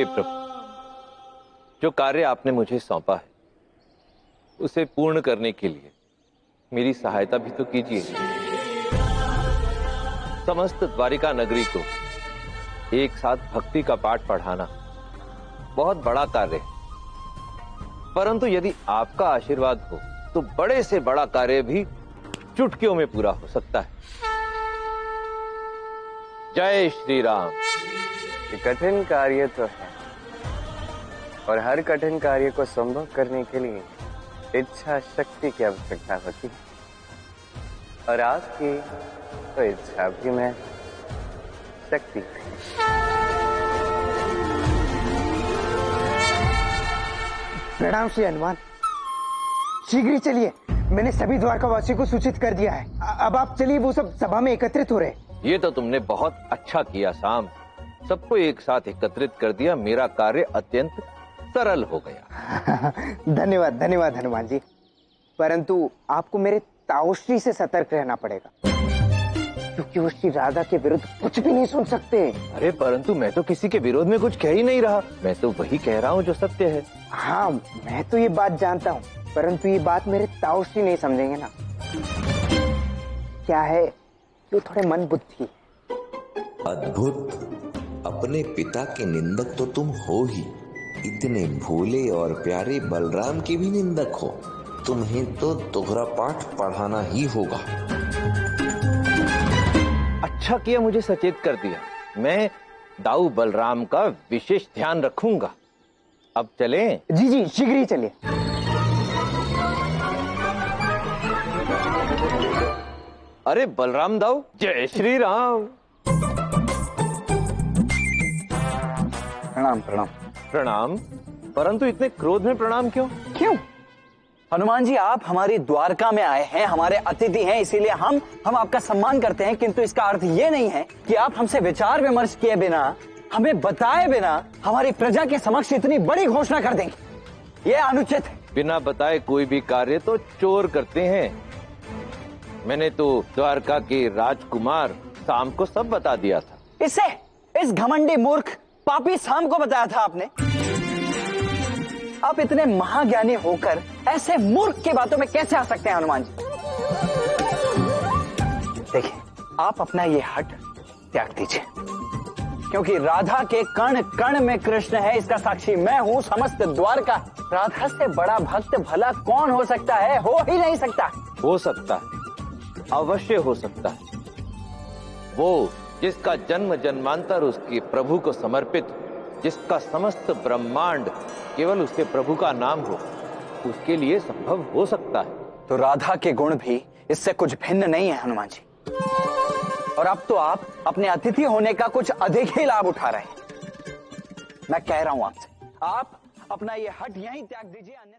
हे प्रभु, जो कार्य आपने मुझे सौंपा है उसे पूर्ण करने के लिए मेरी सहायता भी तो कीजिए। समस्त द्वारिका नगरी को एक साथ भक्ति का पाठ पढ़ाना बहुत बड़ा कार्य है, परंतु यदि आपका आशीर्वाद हो तो बड़े से बड़ा कार्य भी चुटकियों में पूरा हो सकता है। जय श्री राम। ये कठिन कार्य तो है, और हर कठिन कार्य को संभव करने के लिए इच्छा शक्ति की आवश्यकता होती है, और आपकी तो इच्छा भी मैं शक्ति। प्रणाम श्री हनुमान। शीघ्र ही चलिए, मैंने सभी द्वारकावासियों को सूचित कर दिया है। अब आप चलिए, वो सब सभा में एकत्रित हो रहे। ये तो तुमने बहुत अच्छा किया साम, सबको एक साथ एकत्रित कर दिया। मेरा कार्य अत्यंत सरल हो गया। धन्यवाद धन्यवाद हनुमान जी, परंतु आपको मेरे ताऊश्री से सतर्क रहना पड़ेगा, क्योंकि वो श्री राधा के विरुद्ध कुछ भी नहीं सुन सकते। अरे परंतु मैं तो किसी के विरोध में कुछ कह ही नहीं रहा, मैं तो वही कह रहा हूँ जो सत्य है। हाँ, मैं तो ये बात जानता हूँ, परंतु ये बात मेरे ताऊश्री नहीं समझेंगे ना। क्या है, वो थोड़े मन बुद्धि। अद्भुत, अपने पिता के निंदक तो तुम हो ही, इतने भोले और प्यारे बलराम के भी निंदक हो। तुम्हें तो दोहरा पाठ पढ़ाना ही होगा। अच्छा किया मुझे सचेत कर दिया, मैं दाऊ बलराम का विशेष ध्यान रखूंगा। अब चलें? जी जी, शीघ्र ही चलिए। अरे बलराम दाऊ, जय श्री राम। प्रणाम प्रणाम। प्रणाम, परंतु इतने क्रोध में प्रणाम क्यों? क्यों? हनुमान जी, आप हमारी द्वारका में आए हैं, हमारे अतिथि हैं, इसीलिए हम आपका सम्मान करते हैं, किंतु इसका अर्थ ये नहीं है कि आप हमसे विचार विमर्श किए बिना, हमें बताए बिना हमारी प्रजा के समक्ष इतनी बड़ी घोषणा कर देंगे। ये अनुचित है। बिना बताए कोई भी कार्य तो चोर करते हैं। मैंने तो द्वारका के राजकुमार साम को सब बता दिया था। इस घमंडी मूर्ख पापी साम को बताया था आपने? आप इतने महाज्ञानी होकर ऐसे मूर्ख की बातों में कैसे आ सकते हैं हनुमान जी? देखिए, आप अपना ये हट त्याग दीजिए, क्योंकि राधा के कण कण में कृष्ण है, इसका साक्षी मैं हूं, समस्त द्वारका। राधा से बड़ा भक्त भला कौन हो सकता है? हो ही नहीं सकता। हो सकता है, अवश्य हो सकता है। वो जिसका जन्म जन्मांतर उसके प्रभु को समर्पित, जिसका समस्त ब्रह्मांड केवल उसके प्रभु का नाम हो, उसके लिए संभव हो सकता है। तो राधा के गुण भी इससे कुछ भिन्न नहीं है हनुमान जी, और अब तो आप अपने अतिथि होने का कुछ अधिक ही लाभ उठा रहे हैं। मैं कह रहा हूं आपसे, आप अपना ये हट यहीं त्याग दीजिए, अन्यथा